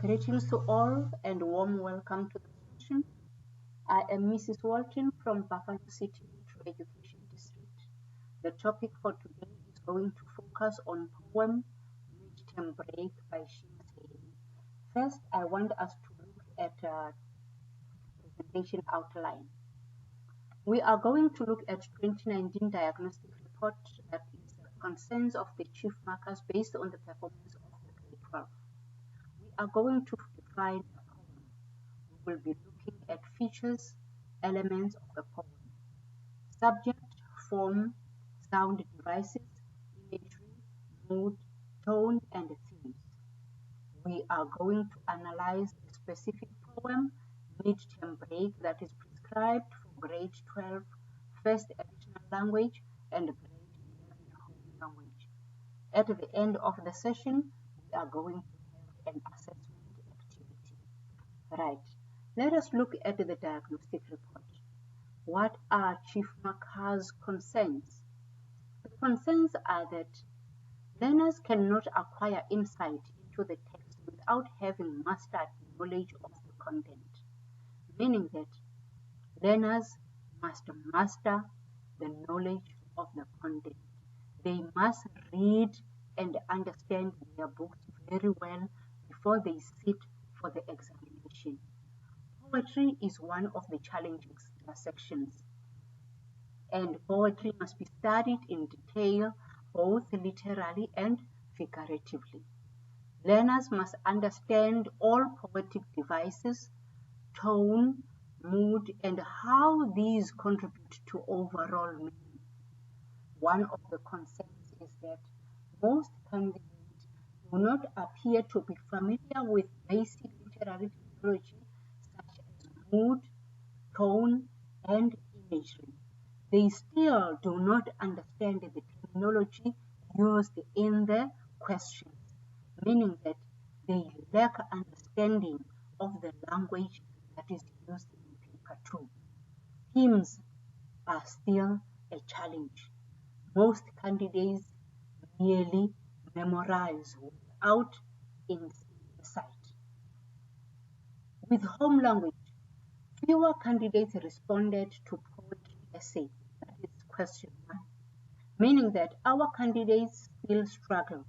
Greetings to all and warm welcome to the session. I am Mrs. Walton from Buffalo City Metro Education District. The topic for today is going to focus on poem Midterm Break by Heaney. First, I want us to look at presentation outline. We are going to look at 2019 diagnostic report that is the concerns of the chief markers based on the performance of the grade 12. We are going to define a poem. We will be looking at features, elements of a poem, subject, form, sound devices, imagery, mood, tone, and themes. We are going to analyze a specific poem, Midterm Break, that is prescribed for grade 12, first additional language, and grade 11 home language. At the end of the session, we are going to have an assessment activity. Right, let us look at the diagnostic report. What are chief markers' concerns? The concerns are that learners cannot acquire insight into the text without having mastered knowledge of the content, meaning that learners must master the knowledge of the content. They must read and understand their books very well before they sit for the examination. Poetry is one of the challenging sections, and poetry must be studied in detail, both literally and figuratively. Learners must understand all poetic devices, tone, mood, and how these contribute to overall meaning. One of the concerns is that most candidates do not appear to be familiar with basic literary terminology such as mood, tone, and imagery. They still do not understand the terminology used in the questions, meaning that they lack understanding of the language that is used in paper 2. Themes are still a challenge. Most candidates merely memorize without insight. With home language, fewer candidates responded to poetry essay, that is question 1, meaning that our candidates still struggle.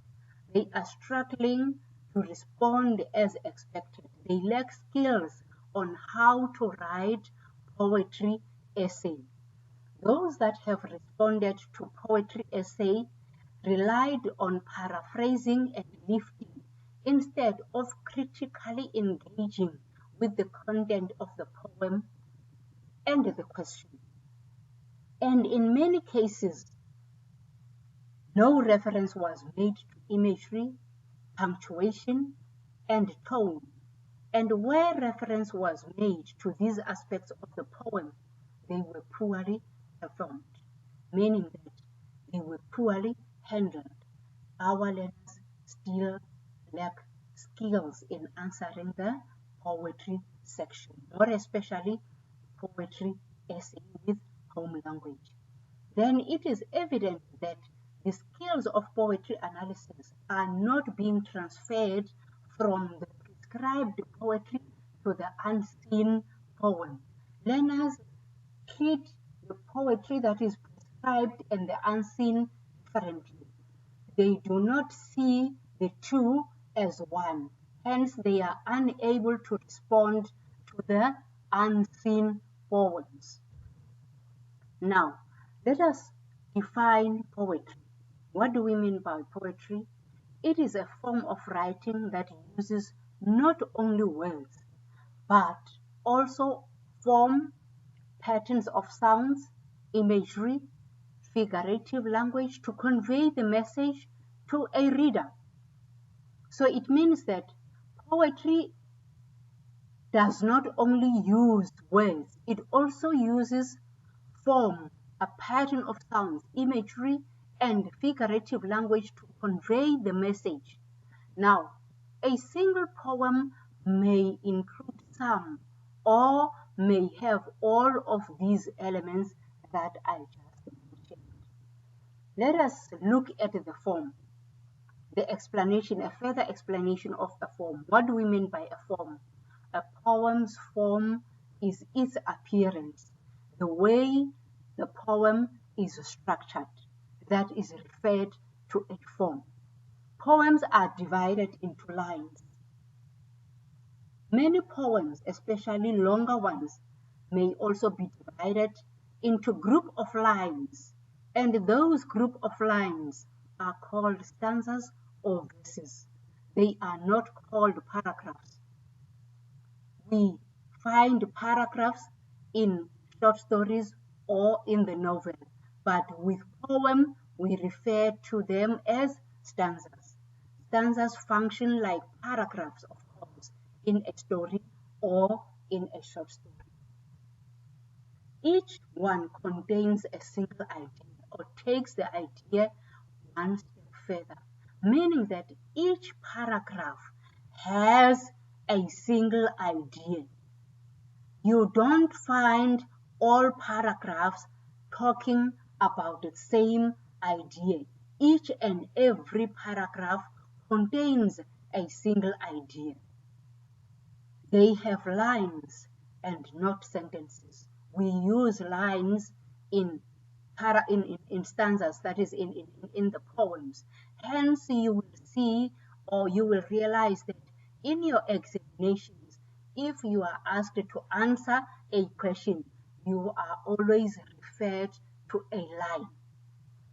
They are struggling to respond as expected. They lack skills on how to write poetry essay. Those that have responded to poetry essay relied on paraphrasing and lifting instead of critically engaging with the content of the poem and the question. And in many cases, no reference was made to imagery, punctuation, and tone. And where reference was made to these aspects of the poem, they were poorly performed, meaning that they were poorly handled. Our learners still lack skills in answering the poetry section, more especially poetry essay with home language. Then it is evident that the skills of poetry analysis are not being transferred from the prescribed poetry to the unseen poem. Learners treat the poetry that is prescribed and the unseen differently. They do not see the two as one. Hence, they are unable to respond to the unseen poems. Now, let us define poetry. What do we mean by poetry? It is a form of writing that uses not only words, but also form, patterns of sounds, imagery, figurative language to convey the message to a reader. So it means that poetry does not only use words, it also uses form, a pattern of sounds, imagery, and figurative language to convey the message. Now, a single poem may include some or may have all of these elements that I just mentioned. Let us look at the form. the explanation, a further explanation of a form. What do we mean by a form? A poem's form is its appearance, the way the poem is structured. That is referred to a form. Poems are divided into lines. Many poems, especially longer ones, may also be divided into group of lines, and those group of lines are called stanzas or verses. They are not called paragraphs. We find paragraphs in short stories or in the novel, but with poem we refer to them as stanzas. Stanzas function like paragraphs, of course, in a story or in a short story. Each one contains a single idea or takes the idea one step further, meaning that each paragraph has a single idea. You don't find all paragraphs talking about the same idea. Each and every paragraph contains a single idea. They have lines and not sentences. We use lines in stanzas, that is in the poems. Hence, you will see or you will realize that in your examinations, if you are asked to answer a question, you are always referred to a line.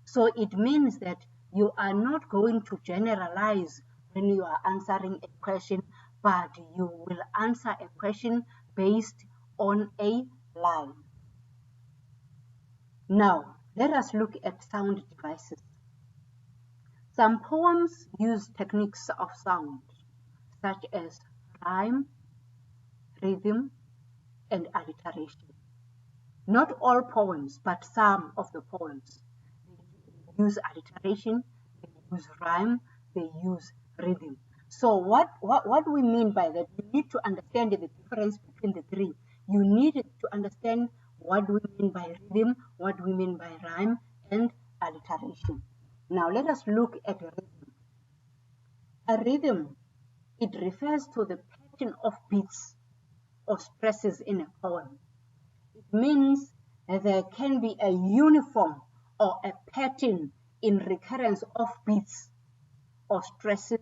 So it means that you are not going to generalize when you are answering a question, but you will answer a question based on a line. Now, let us look at sound devices. Some poems use techniques of sound, such as rhyme, rhythm, and alliteration. Not all poems, but some of the poems. They use alliteration, they use rhyme, they use rhythm. So what we mean by that, you need to understand the difference between the three. You need to understand what we mean by rhythm, what we mean by rhyme, and alliteration. Now let us look at a rhythm. A rhythm, it refers to the pattern of beats or stresses in a poem. It means that there can be a uniform or a pattern in recurrence of beats or stresses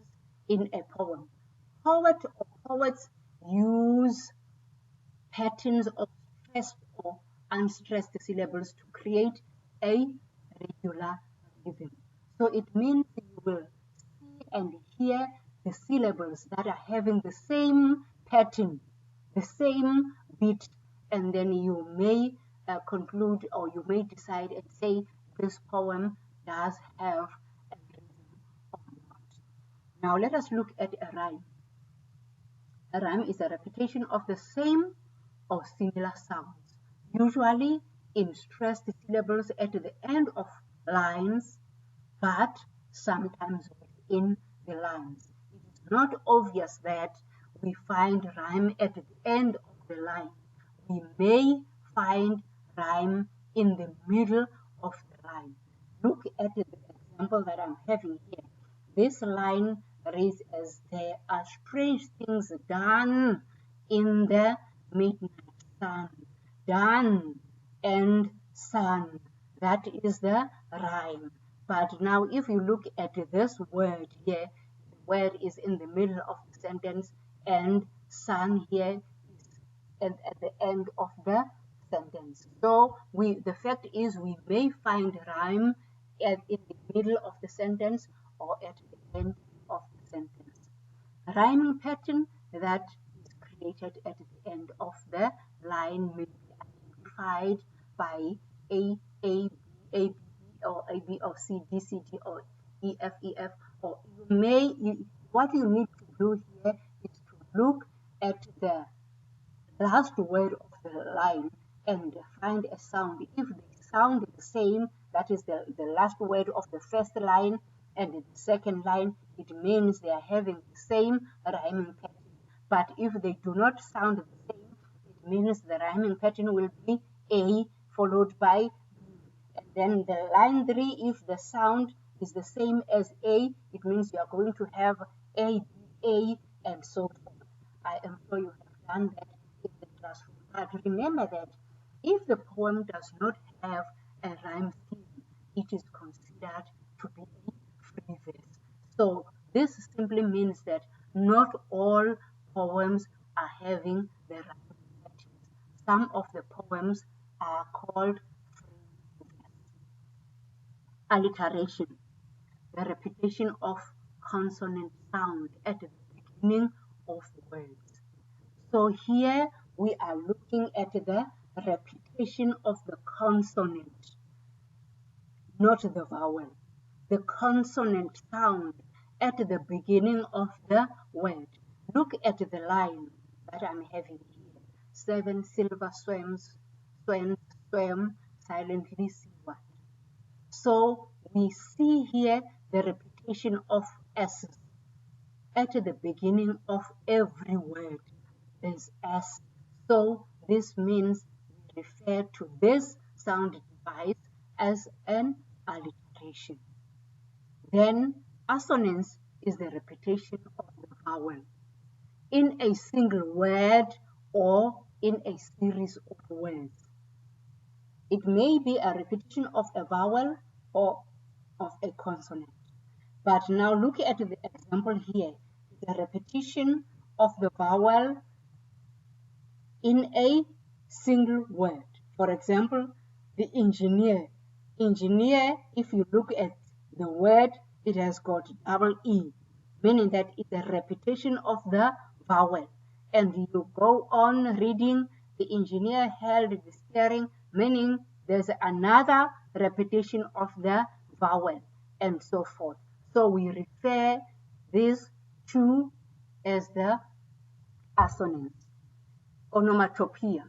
in a poem. Poets use patterns of stressed or unstressed syllables to create a regular rhythm. So it means you will see and hear the syllables that are having the same pattern, the same beat, and then you may conclude or you may decide and say this poem does have a rhythm or not. Now let us look at a rhyme. A rhyme is a repetition of the same or similar sounds, usually in stressed syllables at the end of lines, but sometimes within the lines. It is not obvious that we find rhyme at the end of the line. We may find rhyme in the middle of the line. Look at the example that I'm having here. This line reads as, there are strange things done in the midnight sun. Done and sun. That is the rhyme. But now if you look at this word here, the word is in the middle of the sentence and sun here is at the end of the sentence. So the fact is we may find rhyme in the middle of the sentence or at the end of the sentence. Rhyming pattern that is created at the end of the line may be identified by A, B, or A, B, or C, D, C, D, or E, F, or what you need to do here is to look at the last word of the line and find a sound. If they sound the same, that is the last word of the first line and the second line, it means they are having the same rhyming pattern. But if they do not sound the same, it means the rhyming pattern will be A followed by B. And then the line 3, if the sound is the same as A, it means you are going to have A, B, A, and so forth. I am sure you have done that in the classroom. But remember that if the poem does not have a rhyme scheme, it is considered to be a free verse. So this simply means that not all poems are having the rhyme patterns. Some of the poems are called free verse. Alliteration, the repetition of consonant sound at the beginning of words. So here we are looking at the repetition of the consonant, not the vowel. The consonant sound at the beginning of the word. Look at the line that I'm having here. 7 silver swans swam silently seaward. So we see here the repetition of S's. At the beginning of every word, there's S. So this means we refer to this sound device as an alliteration. Then assonance is the repetition of the vowel in a single word or in a series of words. It may be a repetition of a vowel or of a consonant. But now look at the example here. It's a repetition of the vowel in a single word. For example, the engineer. Engineer, if you look at the word, it has got double E, meaning that it's a repetition of the vowel. And you go on reading, the engineer held the steering, meaning there's another repetition of the vowel, and so forth. So we refer these two as the assonance. Onomatopoeia,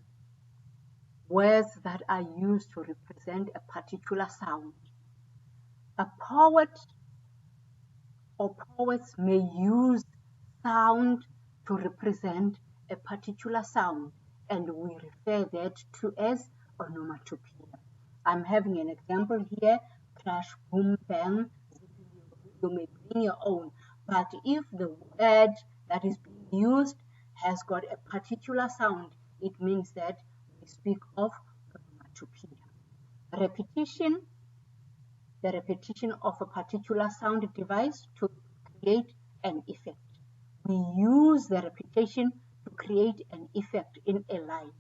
words that are used to represent a particular sound. A poet or poets may use sound to represent a particular sound, and we refer that to as onomatopoeia. I'm having an example here, crash, boom, bang. You may bring your own, but if the word that is being used has got a particular sound, it means that we speak of onomatopoeia. Repetition, the repetition of a particular sound device to create an effect. We use the repetition to create an effect in a line,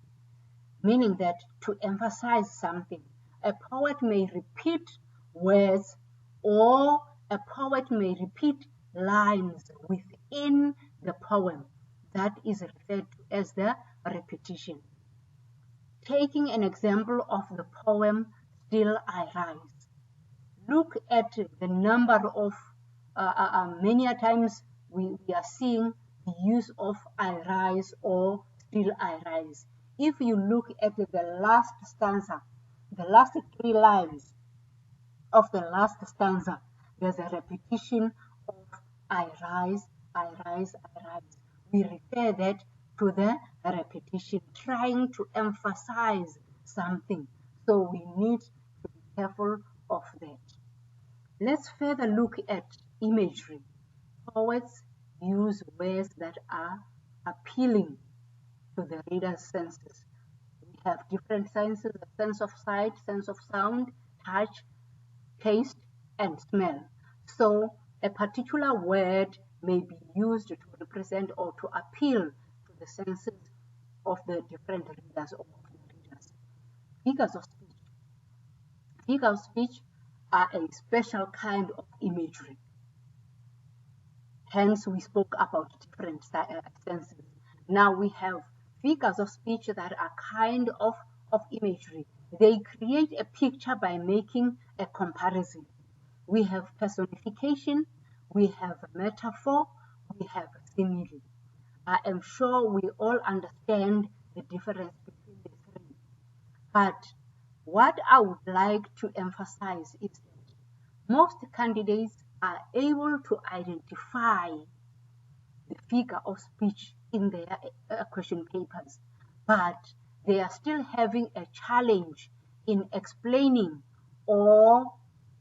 meaning that to emphasize something. A poet may repeat words, or a poet may repeat lines within the poem. That is referred to as the repetition. Taking an example of the poem Still I Rise. Look at the number of, many times we are seeing the use of I rise or Still I Rise. If you look at the last stanza, the last 3 lines of the last stanza, there's a repetition of I rise, I rise, I rise. We refer that to the repetition, trying to emphasize something. So we need to be careful of that. Let's further look at imagery. Poets use words that are appealing to the reader's senses. We have different senses, the sense of sight, sense of sound, touch, taste, and smell. So a particular word may be used to represent or to appeal to the senses of the different readers or of the readers. Figures of speech. Figures of speech are a special kind of imagery. Hence, we spoke about different senses. Now we have figures of speech that are kind of imagery. They create a picture by making a comparison. We have personification, we have metaphor, we have simile. I am sure we all understand the difference between the three. But what I would like to emphasize is that most candidates are able to identify the figure of speech in their question papers, but they are still having a challenge in explaining or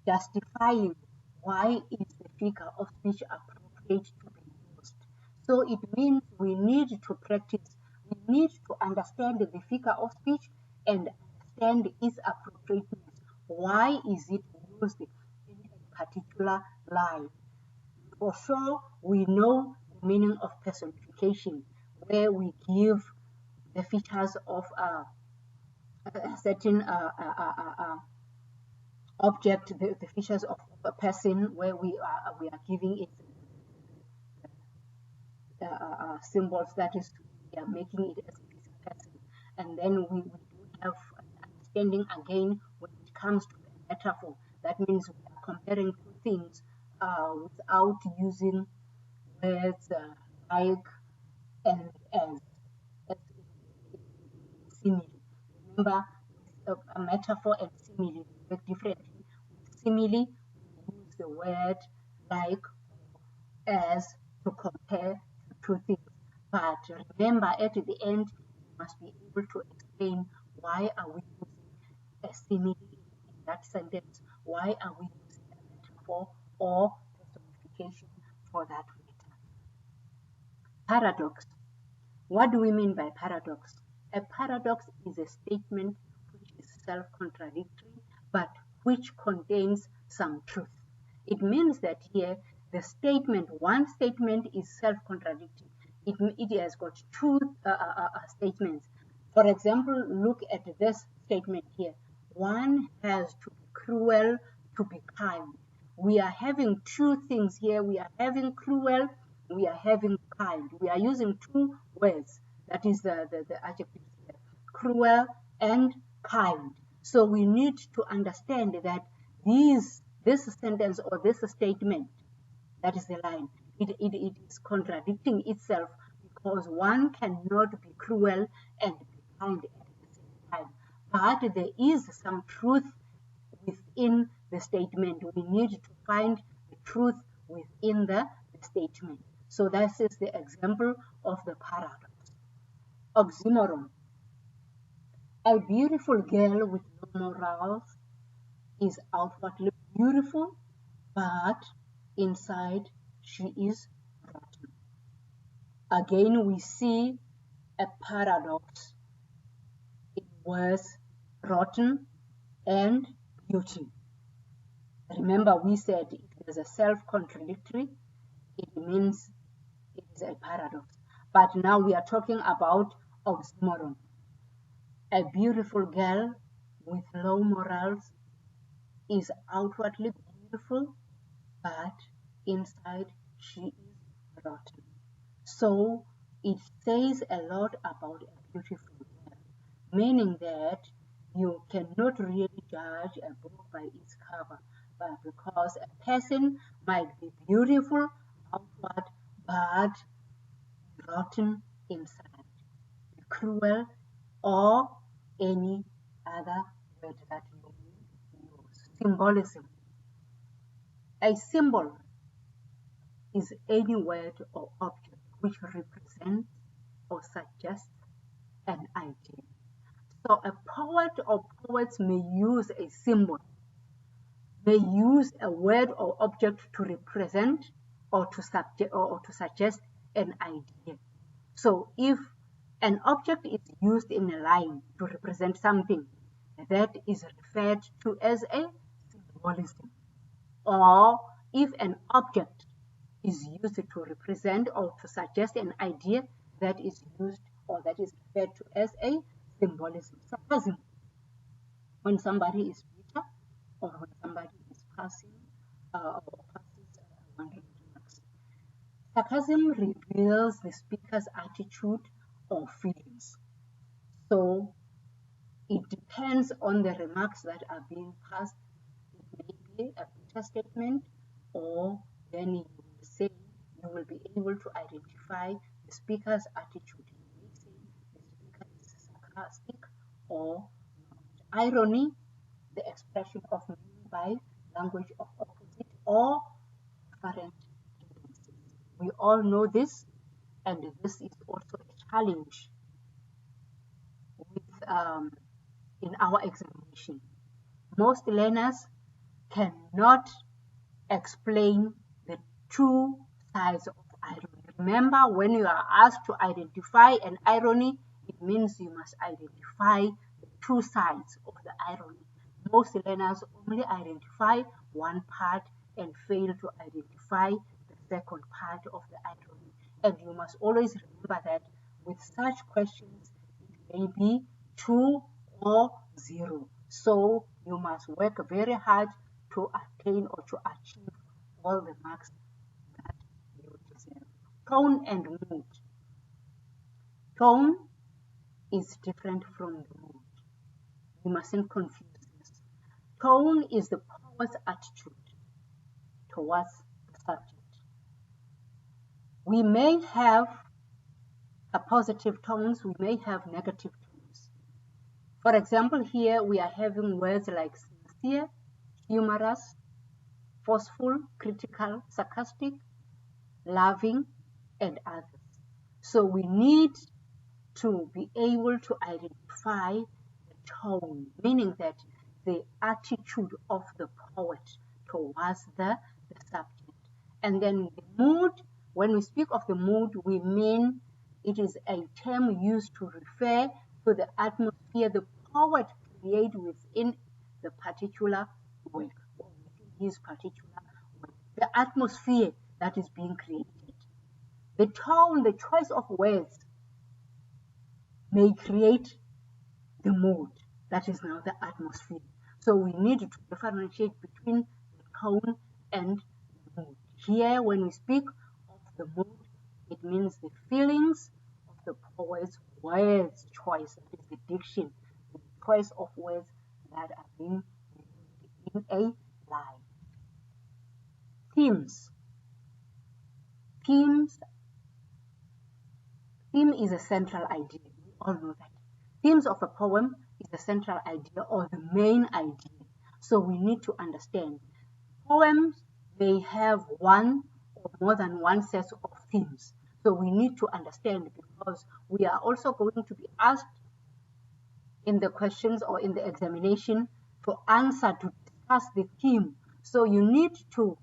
justifying why is the figure of speech appropriate to be used? So it means we need to practice, we need to understand the figure of speech and understand its appropriateness. Why is it used in a particular line? For sure, we know the meaning of personification, where we give the features of a certain object, the features of a person, where we are giving it symbols, that is, we are making it as a person. And then we do have an understanding again when it comes to a metaphor. That means we are comparing two things without using words like and as simile. Remember, with a metaphor and simile, they work differently. With simile, we use the word like, as, to compare two things. But remember, at the end, you must be able to explain why are we using a simile in that sentence, why are we using a metaphor or personification for that matter. Paradox. What do we mean by paradox? A paradox is a statement which is self-contradictory but which contains some truth. It means that here the statement, one statement is self-contradictory. It has got two statements. For example, look at this statement here. One has to be cruel to be kind. We are having two things here. We are having cruel, we are having kind. We are using two words. That is the adjectives here, cruel and kind. So we need to understand that this sentence or this statement, that is the line, it is contradicting itself, because one cannot be cruel and be kind at the same time. But there is some truth within the statement. We need to find the truth within the statement. So this is the example of the paradox. Oxymoron. A beautiful girl with no morals is outwardly beautiful, but inside she is rotten. Again, we see a paradox in words rotten and beauty. Remember, we said it is a self-contradictory, it means it is a paradox. But now we are talking about oxymoron. A beautiful girl with low morals is outwardly beautiful, but inside she is rotten. So it says a lot about a beautiful girl, meaning that you cannot really judge a book by its cover, but because a person might be beautiful outward, but rotten inside, cruel, or any other word that you use. Symbolism. A symbol is any word or object which represents or suggests an idea. So a poet or poets may use a symbol. They use a word or object to represent or to suggest an idea. So if an object is used in a line to represent something, that is referred to as a symbolism. Or if an object is used to represent or to suggest an idea, that is used or that is referred to as a symbolism. Sarcasm. When somebody is bitter or when somebody is passing or passes wandering remarks. Sarcasm reveals the speaker's attitude or feelings. So it depends on the remarks that are being passed. It may be a bitter statement, or then you will be able to identify the speaker's attitude. You may say the speaker is sarcastic or not. Irony, the expression of meaning by language of opposite or different tendencies. We all know this, and this is also a challenge with in our examination. Most learners cannot explain the two sides of irony. Remember, when you are asked to identify an irony, it means you must identify the two sides of the irony. Most learners only identify one part and fail to identify the second part of the irony. And you must always remember that with such questions, it may be 2 or 0. So you must work very hard to attain or to achieve all the marks that you deserve. Tone and mood. Tone is different from the mood. You mustn't confuse this. Tone is the poet's attitude towards the subject. We may have a positive tones, we may have negative tones. For example, here we are having words like sincere, humorous, forceful, critical, sarcastic, loving, and others. So we need to be able to identify the tone, meaning that the attitude of the poet towards the subject. And then the mood, when we speak of the mood, we mean it is a term used to refer to the atmosphere the poet creates within the particular work, or within his particular work. The atmosphere that is being created. The tone, the choice of words may create the mood. That is now the atmosphere. So we need to differentiate between the tone and the mood. Here, when we speak of the mood, it means the feelings of the poet's words choice, that is the diction, the choice of words that are being used in a line. Themes. Theme is a central idea. We all know that. Themes of a poem is the central idea or the main idea. So we need to understand. Poems may have one or more than one set of themes. So we need to understand, because we are also going to be asked in the questions or in the examination to answer, to discuss the theme. So you need to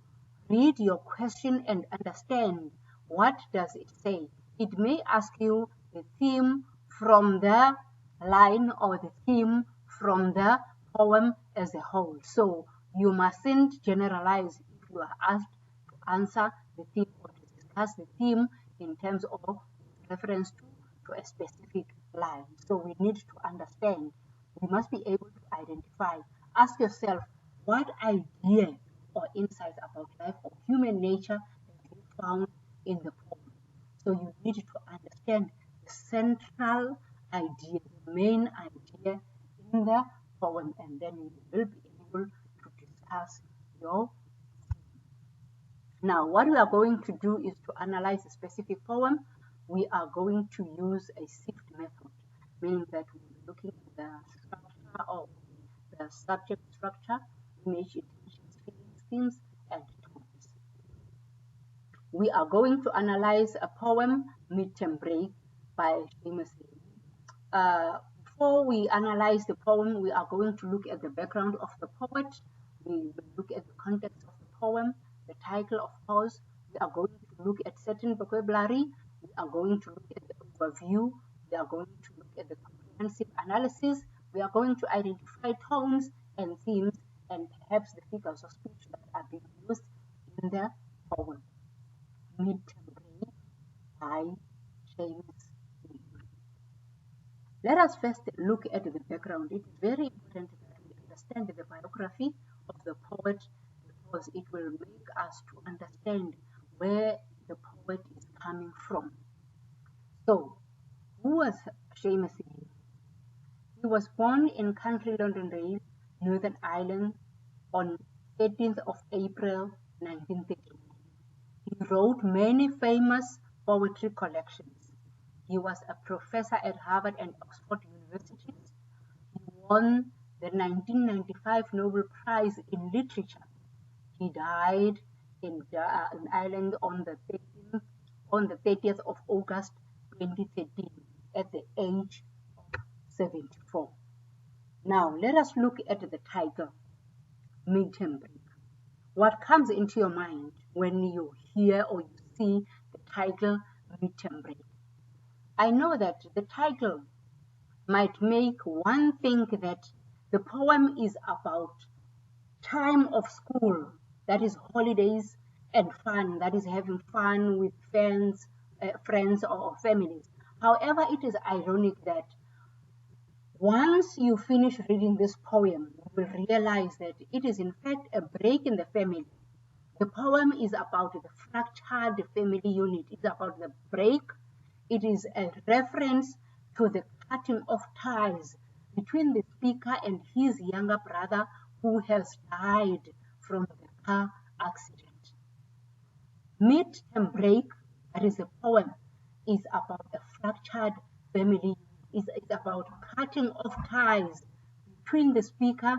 read your question and understand what does it say. It may ask you the theme from the line or the theme from the poem as a whole. So you mustn't generalize if you are asked to answer the theme or to discuss the theme in terms of reference to a specific line. So we need to understand. We must be able to identify. Ask yourself, what idea or insights about life or human nature have you found in the poem? So you need to understand the central idea, the main idea in the poem, and then you will be able to discuss your theme. Now, what we are going to do is to analyze a specific poem. We are going to use a sift method, meaning that we will be looking at the structure of the subject structure, image, intentions, feelings, themes, and tones. We are going to analyze a poem, Midterm Break, by Heaney. Before we analyze the poem, we are going to look at the background of the poet. We will look at the context of the poem, the title, of course. We are going to look at certain vocabulary. We are going to look at the overview. We are going to look at the comprehensive analysis. We are going to identify tones and themes and perhaps the figures of speech that are being used in the poem. Midterm Break by Heaney. Let us first look at the background. It is very important that we understand the biography of the poet, because it will make us to understand where the poet is coming from. So, who was Heaney? He was born in County Londonderry, Northern Ireland, on 13th of April 1939. He wrote many famous poetry collections. He was a professor at Harvard and Oxford universities. He won the 1995 Nobel Prize in Literature. He died in Ireland on the 30th of August 2013 at the age of 74. Now let us look at the title, Midterm Break. What comes into your mind when you hear or you see the title Midterm Break? I know that the title might make one think that the poem is about time of school, that is holidays and fun, that is having fun with friends or families. However, it is ironic that once you finish reading this poem, you will realize that it is in fact a break in the family. The poem is about the fractured family unit. It's about the break. It is a reference to the cutting of ties between the speaker and his younger brother who has died from the car accident. Midterm Break, that is a poem, is about a fractured family. It's about cutting of ties between the speaker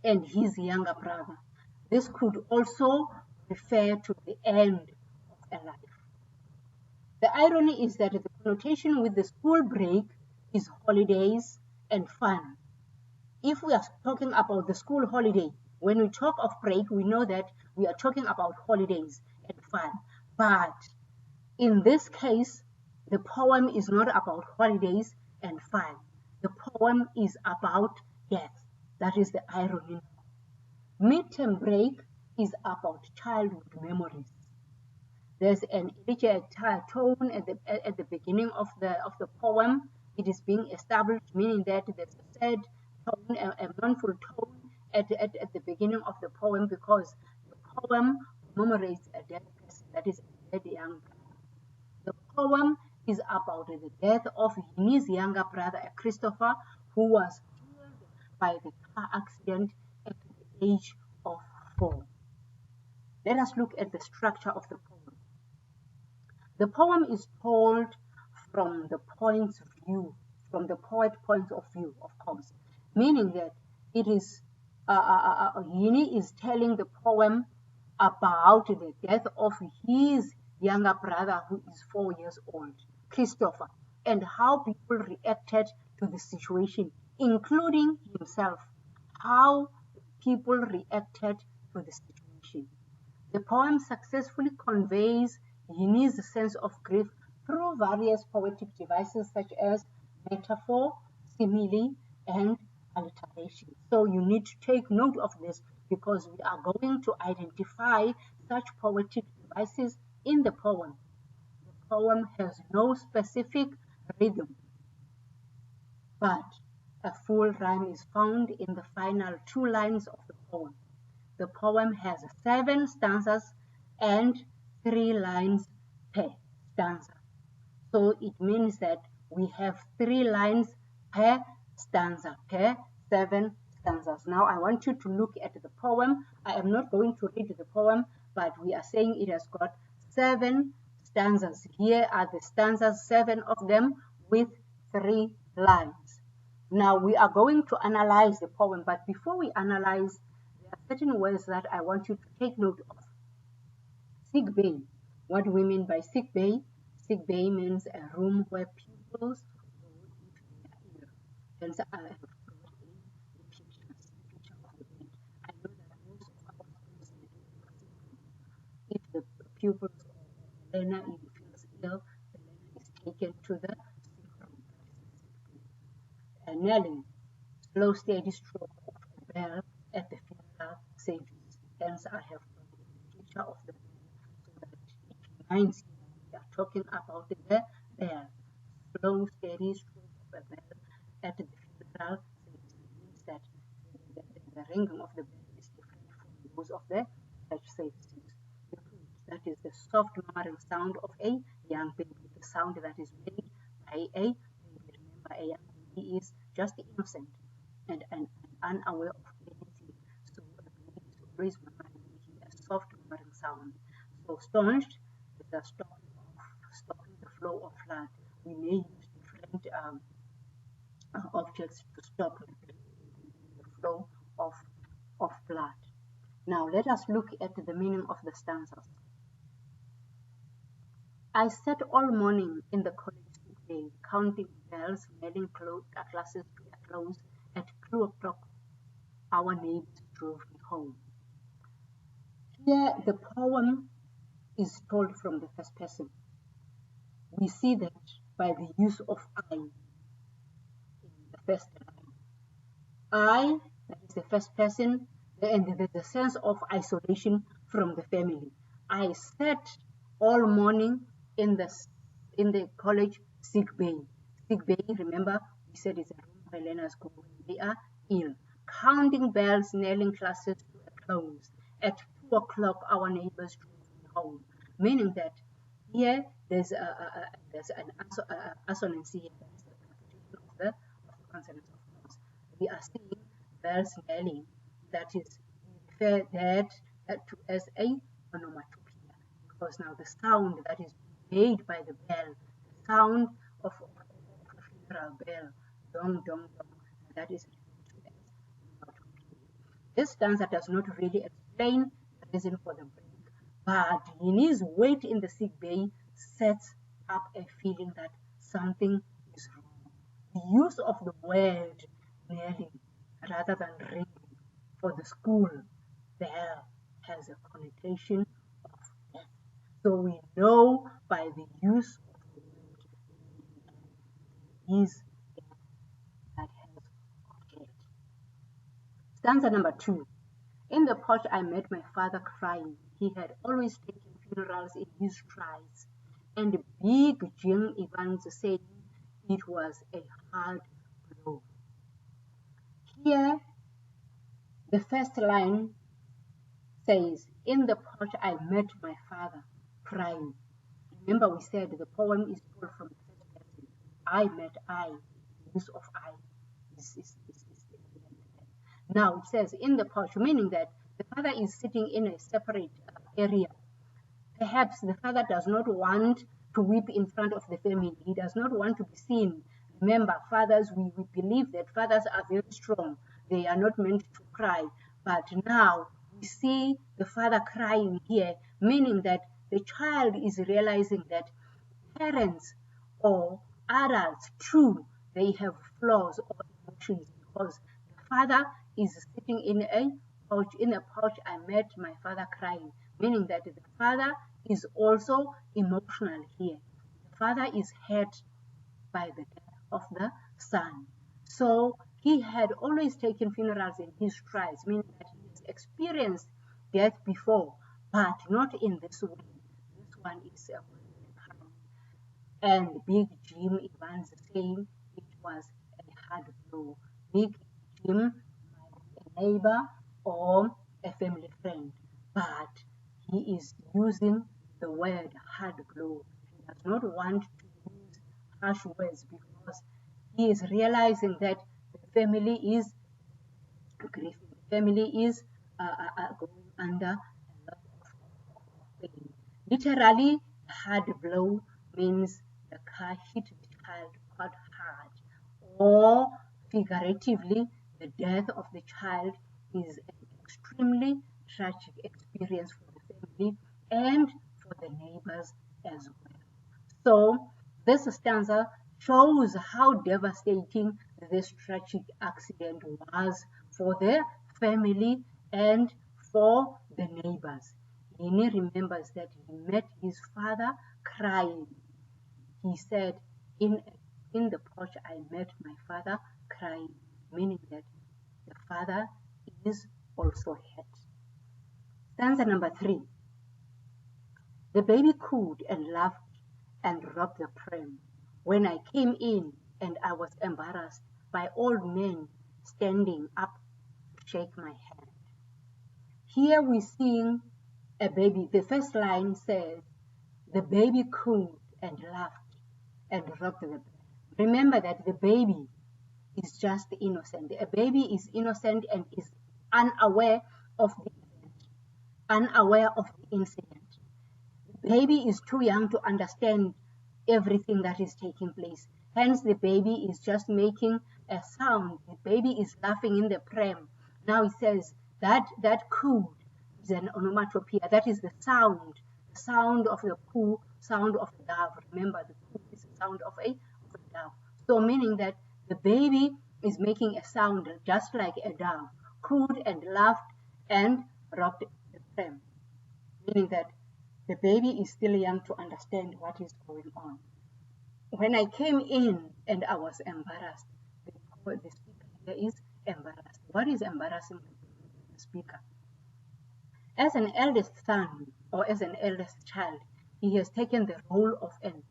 and his younger brother. This could also refer to the end of a life. The irony is that the connotation with the school break is holidays and fun. If we are talking about the school holiday, when we talk of break, we know that we are talking about holidays and fun. But in this case, the poem is not about holidays and fun. The poem is about death. That is the irony. Midterm Break is about childhood memories. There's an elegiac tone at the beginning of the poem. It is being established, meaning that there's a sad tone, a mournful tone at the beginning of the poem, because the poem commemorates a dead person, that is a dead young brother. The poem is about the death of Heaney's younger brother, Christopher, who was killed by the car accident at the age of 4. Let us look at the structure of the poem. The poem is told from the poet's point of view, of course, meaning that it is Heaney is telling the poem about the death of his younger brother, who is 4 years old, Christopher, and how people reacted to the situation, including himself, how people reacted to the situation. The poem successfully conveys Heaney's sense of grief through various poetic devices such as metaphor, simile, and alliteration. So you need to take note of this, because we are going to identify such poetic devices in the poem. The poem has no specific rhythm, but a full rhyme is found in the final 2 lines of the poem. The poem has 7 stanzas and 3 lines per stanza. So it means that we have 3 lines per stanza, per 7 stanzas. Now I want you to look at the poem. I am not going to read the poem, but we are saying it has got 7 stanzas. Here are the stanzas, 7 of them with 3 lines. Now we are going to analyze the poem, but before we analyze, there are certain words that I want you to take note of. Sick bay. What do we mean by sick bay? Sick bay means a room where pupils go if they are ill. Hence, I have brought in the picture of the bed. I know that most of our schools they do have sick room. If the pupils or learner feels ill, the learner is taken to the sick room. That is the sick bay. Knelling, slow, steady stroke of a bell at the funeral service. Hence, I have brought in the picture of the bell so that it reminds you that we are talking about the bell. Slow, steady stroke of a bell at the funeral service. It means that the ringing of the bell is different from those of the church services. The flute, that is the soft murmuring sound of a young baby, the sound that is made by a baby. Remember, a young baby is just innocent and unaware of anything. So a baby is always murmuring, making a soft murmuring sound. So staunched is the stopping the flow of blood. We may use different objects to stop the flow of blood. Now let us look at the meaning of the stanzas. I sat all morning in the college sick bay, counting bells, mailing classes to a close. At 2 o'clock, our neighbors drove me home. Here the poem is told from the first person. We see that by the use of I in the first line. I, that is the first person, and there's a sense of isolation from the family. I sat all morning in the college sick bay. Sick bay, remember, we said it's a room where learners go when they are ill. Counting bells, nailing classes to a close. At 2 o'clock, our neighbors drove me home. Meaning that here there's an assonance here, that is the repetition of the consonants, of course. We are seeing bells nailing, that is, we refer that to as a onomatopoeia, because now the sound that is made by the bell, the sound of a funeral bell, dong, dong, dong, that is referred to as onomatopoeia. This stanza does not really explain the reason for the break, but Heaney's wait in the sick bay sets up a feeling that something is wrong. The use of the word nailing rather than ringing for the school bell has a connotation of death. So we know by the use of the word nailing is death that has occurred. Stanza number 2. In the porch I met my father crying. He had always taken funerals in his strides, and Big Jim Evans saying it was a hard blow. Here, the first line says, in the porch I met my father crying. Remember we said the poem is told from the first person. I met I. The use of I is now it says in the porch, meaning that the father is sitting in a separate area. Perhaps the father does not want to weep in front of the family. He does not want to be seen. Remember, fathers, we believe that fathers are very strong. They are not meant to cry. But now we see the father crying here, meaning that the child is realizing that parents or adults, true, they have flaws or emotions, because the father is sitting in a pouch. In a pouch, I met my father crying, meaning that the father is also emotional here. The father is hurt by the death of the son. So he had always taken funerals in his strides, meaning that he has experienced death before, but not in this way. This one is a crying. And Big Jim Evans saying it was a hard blow. Big Jim might be a neighbor or a family friend, but he is using the word hard blow. He does not want to use harsh words because he is realizing that the family is grieving. The family is going under a lot of pain. Literally, hard blow means the car hit the child quite hard, or figuratively, the death of the child is an extremely tragic experience for the family and for the neighbors as well. So this stanza shows how devastating this tragic accident was for the family and for the neighbors. Heaney remembers that he met his father crying. He said, in the porch I met my father crying, meaning that the father is also hurt. Stanza number 3. The baby cooed and laughed and robbed the pram when I came in, and I was embarrassed by old men standing up to shake my hand. Here we sing a baby. The first line says, the baby cooed and laughed and robbed the pram. Remember that the baby is just innocent. A baby is innocent and is unaware of the event, unaware of the incident. The baby is too young to understand everything that is taking place. Hence, the baby is just making a sound. The baby is laughing in the pram. Now it says that coo is an onomatopoeia. That is the sound of the coo, sound of a dove. Remember, the coo is the sound of a dove. So meaning that the baby is making a sound just like a dove, cooed and laughed and rocked the pram. meaning that the baby is still young to understand what is going on. When I came in and I was embarrassed, the speaker here is embarrassed. What is embarrassing the speaker? As an eldest son or as an eldest child, he has taken the role of an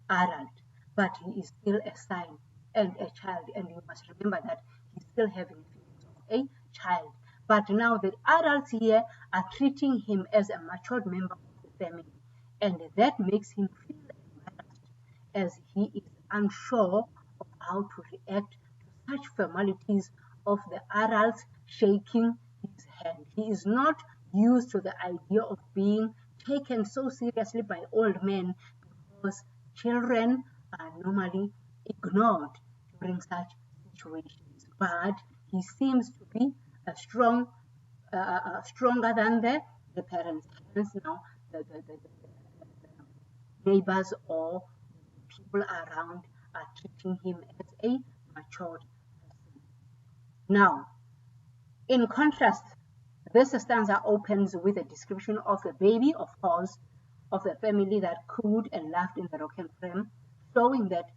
adult, but he is still a son and a child, and you must remember that he's still having feelings of a child. But now the adults here are treating him as a matured member of the family, and that makes him feel embarrassed as he is unsure of how to react to such formalities of the adults shaking his hand. He is not used to the idea of being taken so seriously by old men because children are normally ignored during such situations. But he seems to be stronger than the parents. Hence now the neighbors or people around are treating him as a matured person. Now, in contrast, this stanza opens with a description of a baby, of course, of a family that cooed and laughed in the rocking frame, showing that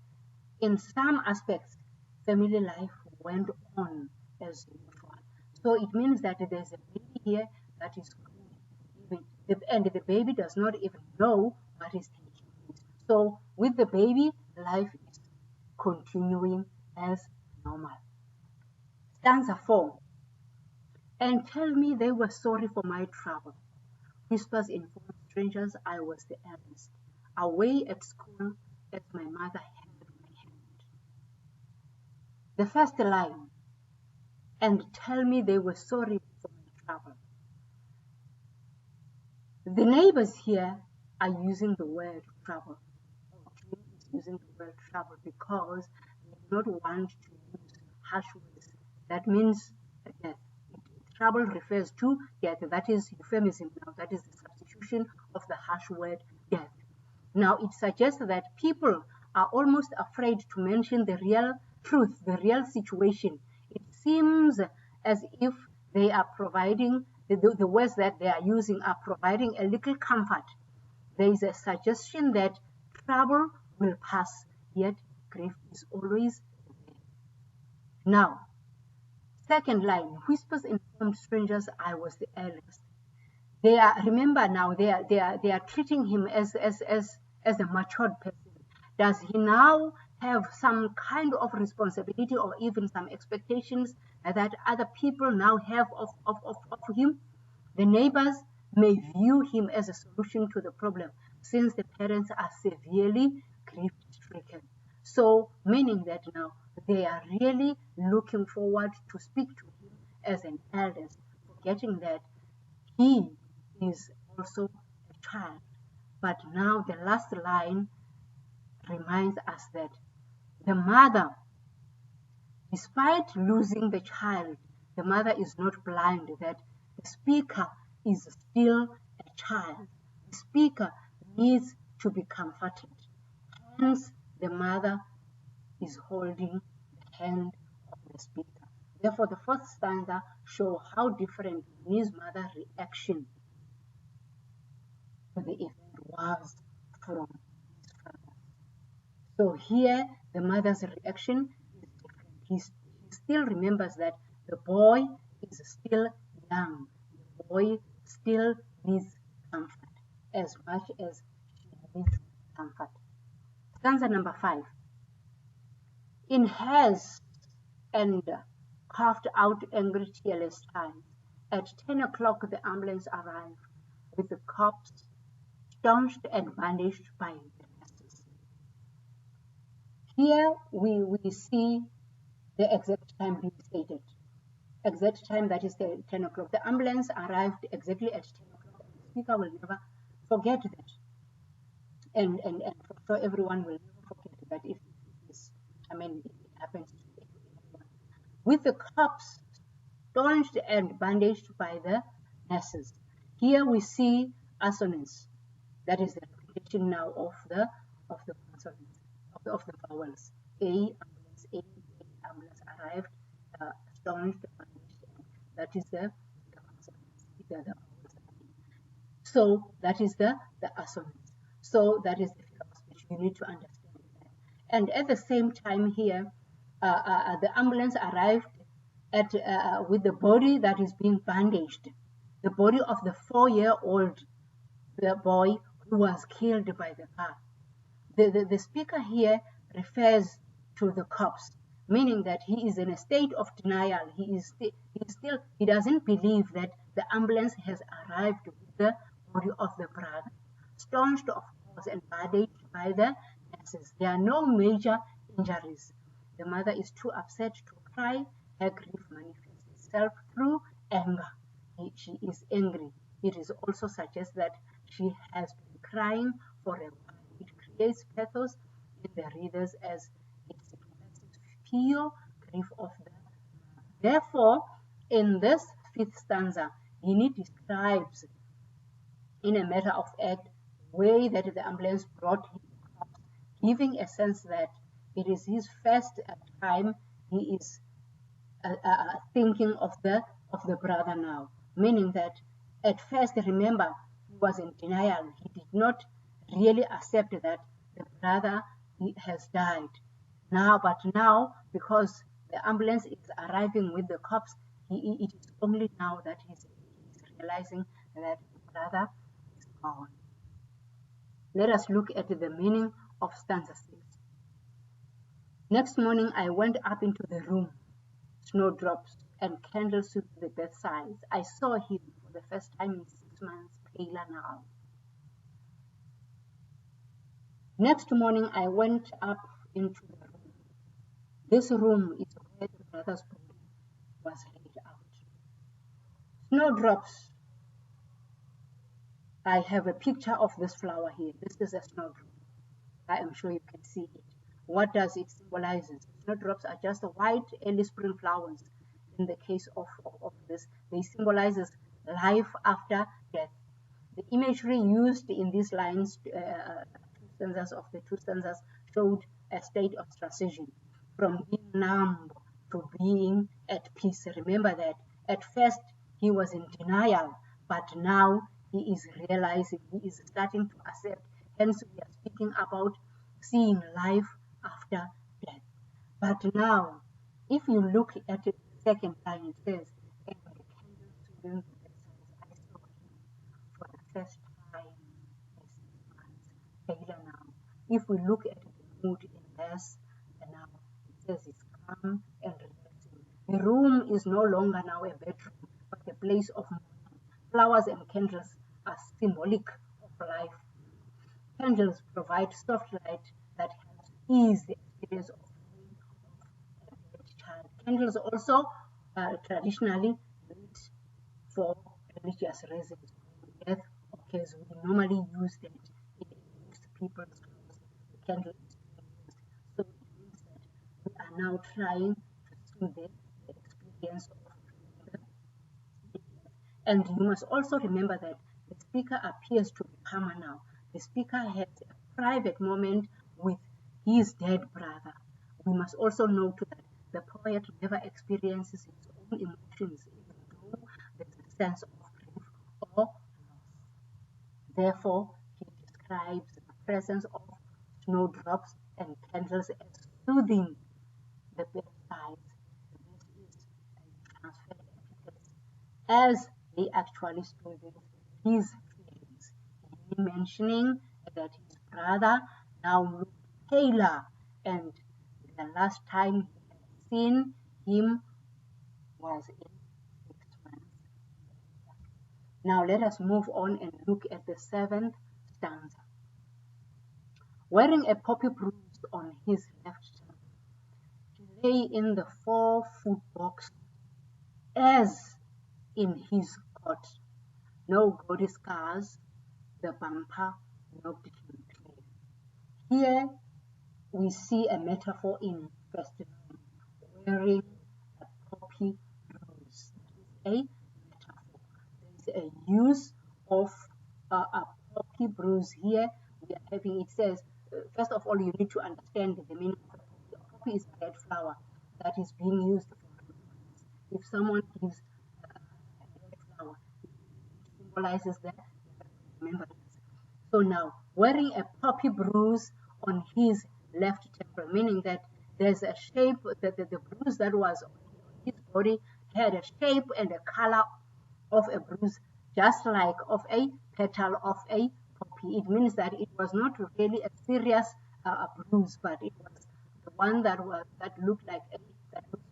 in some aspects, family life went on as usual. So it means that there's a baby here that is cooing, and the baby does not even know what is taking place. So with the baby, life is continuing as normal. Stanza 4. And tell me they were sorry for my trouble. Whispers informed strangers I was the eldest. Away at school as my mother held my hand. The first line, and tell me they were sorry for my trouble. The neighbors here are using the word trouble. Jane is using the word trouble because they do not want to use harsh words. That means death. Trouble refers to death. That is euphemism now. That is the substitution of the harsh word death. Now it suggests that people are almost afraid to mention the real truth, the real situation. It seems as if they are providing, the words that they are using are providing a little comfort. There is a suggestion that trouble will pass, yet grief is always there. Now, second line, whispers informed strangers I was the eldest. They are, remember now, they are treating him as a matured person. Does he now have some kind of responsibility or even some expectations that other people now have of him? The neighbors may view him as a solution to the problem since the parents are severely grief-stricken. So, meaning that now they are really looking forward to speak to him as an eldest, forgetting that he is also a child. But now the last line reminds us that the mother, despite losing the child, the mother is not blind, that the speaker is still a child. The speaker needs to be comforted. Hence, the mother is holding the hand of the speaker. Therefore, the fourth stanza shows how different his mother's reaction to the event was from his father's. So here, the mother's reaction is different. He still remembers that the boy is still young. The boy still needs comfort as much as she needs comfort. Stanza number 5. In haste and carved out angry tearless times, at 10 o'clock the ambulance arrived with the corpse staunched and bandaged by the nurses. Here we see the exact time being stated. Exact time, that is the 10 o'clock. The ambulance arrived exactly at 10 o'clock, and the speaker will never forget that. And for sure everyone will never forget that if it is, if it happens to anyone. With the corpse staunched and bandaged by the nurses. Here we see assonance. That is the repetition now of the consonants, of the vowels. Ambulance arrived, staunched, bandaged. That is the consonants. The vowels. So that is the assonance. So that is the philosophy. You need to understand that. And at the same time here, the ambulance arrived at with the body that is being bandaged, the body of the 4-year-old boy who was killed by the car. The speaker here refers to the corpse, meaning that he is in a state of denial. He doesn't believe that the ambulance has arrived with the body of the brother, staunched of course and bandaged by the nurses. There are no major injuries. The mother is too upset to cry. Her grief manifests itself through anger. She is angry. It is also suggests that she has been crying for a while. It creates pathos in the readers as it expresses pure grief of the mother. Therefore, in this 5th stanza, Heaney describes in a matter of fact way that the ambulance brought him across, giving a sense that it is his first time he is thinking of the brother now, meaning that at first, remember, he was in denial. He did not really accept that the brother has died. But now, because the ambulance is arriving with the corpse, it is only now that he's realizing that the brother is gone. Let us look at the meaning of stanza 6. Next morning, I went up into the room. Snowdrops and candles to the bedside. I saw him for the first time in 6 months, paler now. Next morning, I went up into the room. This room is where the brother's body was laid out. Snowdrops. I have a picture of this flower here. This is a snowdrop. I am sure you can see it. What does it symbolize? Snowdrops are just white early spring flowers. In the case of this, they symbolize life after death. The imagery used in these lines, stanzas of the 2 stanzas, showed a state of transition from being numb to being at peace. Remember that at first he was in denial, but now he is realizing, he is starting to accept. Hence, we are speaking about seeing life after death. But now, if you look at the second line, it says, and the candles swinging to the sides, I saw him for the first time in 6 months, paler now. If we look at the mood in verse now, it says it's calm and relaxing. The room is no longer now a bedroom, but a place of mourning. Flowers and candles are symbolic of life. Candles provide soft light that helps ease the experience of pain of a dead child. Candles also traditionally lit for religious reasons. When death occurs, we normally use that in most people's house. The candle is being used. So it means that we are now trying to soothe the experience of grief. And you must also remember that the speaker appears to be calmer now. The speaker has a private moment with his dead brother. We must also note that the poet never experiences his own emotions, even though there is a sense of grief or loss. Therefore, he describes the presence of snowdrops and candles as soothing the bedsides. This is a transferred epithet, as they actually soothe his feelings. He mentioning that his brother now looked paler, and the last time he had seen him was in 6 months. Now let us move on and look at the 7th stanza. Wearing a poppy bruise on his left side, he lay in the 4-foot box as in his cot. No gaudy scars, the bumper knocked him clear. Here we see a metaphor in verse 9, wearing a poppy bruise. That is a metaphor. There is a use of a poppy bruise here. We are having, it says, first of all, you need to understand the meaning of a poppy. A poppy is a red flower that is being used for roses. If someone gives a red flower, it symbolizes the remember this. So now, wearing a poppy bruise on his left temple, meaning that there's a shape, the bruise that was on his body had a shape and a color of a bruise, just like of a petal of a poppy. It means that it was not really a serious bruise, but it was the one that looks like a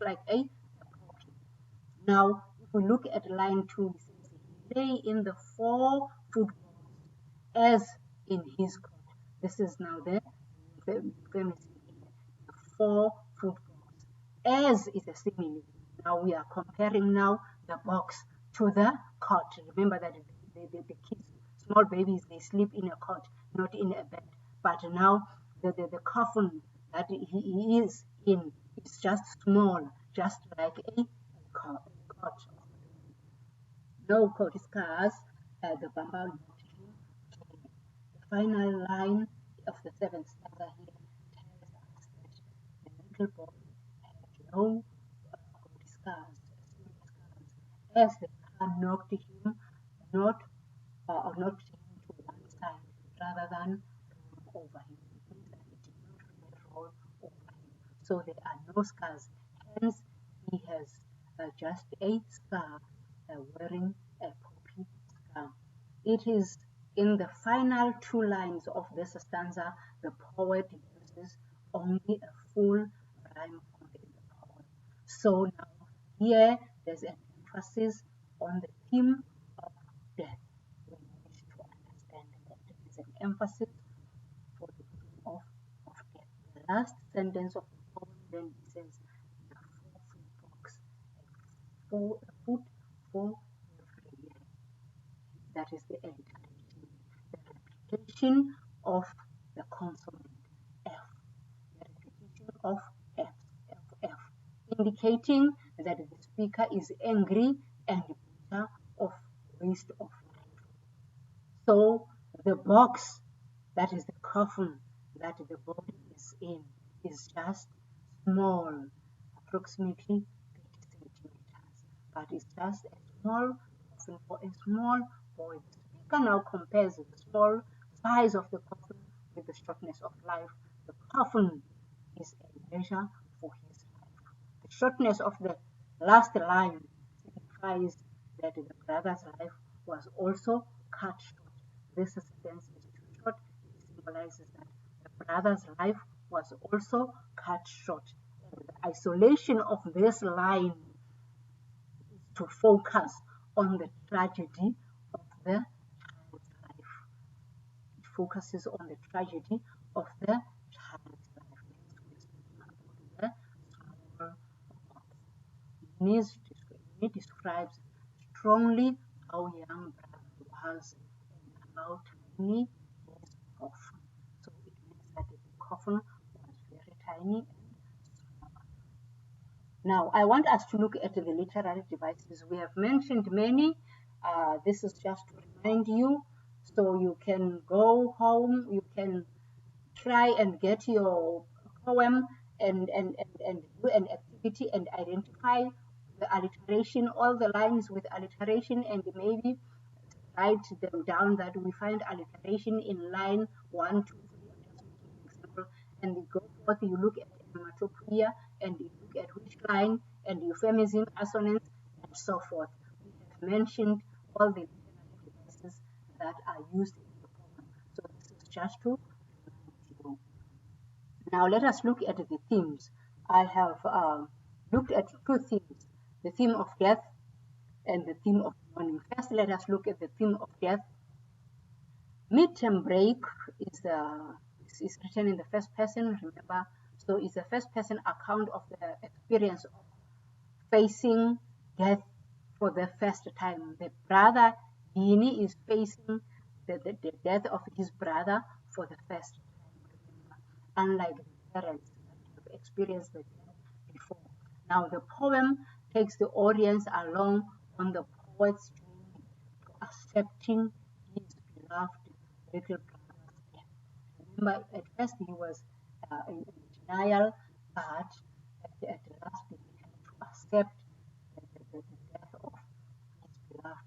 poppy. Now, if we look at line 2, it says he lay in the 4 footballs as in his coat. This is now the feminine here. The 4 footballs. As is a simile. Now we are comparing now the box to the cot. Remember that the kids, small babies, they sleep in a cot, not in a bed. But now the coffin that he is in is just small, just like a cot. No coat scars the Bamba noted him. The final line of the 7th stanza here tells us that the little boy had no coat scars, as the car knocked him not knocked him to one side rather than roll over him. It means that it did not really roll over him. So there are no scars. Hence, he has just a scar wearing a poppy scar. It is in the final 2 lines of this stanza the poet uses only a full rhyme in the poem. So now here there's an emphasis on the theme of death. We need to understand that there is an emphasis for the theme of death. The last sentence of the poem then says the 4-foot box, a foot for every year. That is the entirety, the repetition of the consonant F, the repetition of F, indicating that the speaker is angry and bitter of waste of life. So the box, that is the coffin that the body is in, is just small, approximately 30 centimeters, but it's just a small coffin for a small boy. The speaker now compares the small size of the coffin with the shortness of life. The coffin is a measure for his life. The shortness of the last line signifies that the brother's life was also cut short. This sentence is too short. It symbolizes that the brother's life was also cut short. And the isolation of this line is to focus on the tragedy of the child's life. It focuses on the tragedy of the child's life. Next, we speak about the small box. He describes strongly how young brother was and how tiny his coffin. So it means that the coffin was very tiny and small. Now, I want us to look at the literary devices. We have mentioned many. This is just to remind you, so you can go home, you can try and get your poem and do an activity and identify the alliteration, all the lines with alliteration, and maybe write them down that we find alliteration in line 1, 2, 3. I'm just making an example. And you go forth, you look at onomatopoeia, and you look at which line, and euphemism, assonance, and so forth. We have mentioned all the literary devices that are used in the poem. So this is just to remind you. Now let us look at the themes. I have looked at 2 themes, the theme of death and the theme of mourning. First, let us look at the theme of death. Midterm break is written in the first person, remember. So it's a first person account of the experience of facing death for the first time. The brother Heaney is facing the death of his brother for the first time, remember, unlike the parents that have experienced the death before. Now the poem takes the audience along on the poet's journey to accepting his beloved little brother's death. Remember, at first he was in denial, but at last he had to accept the death of his beloved brother.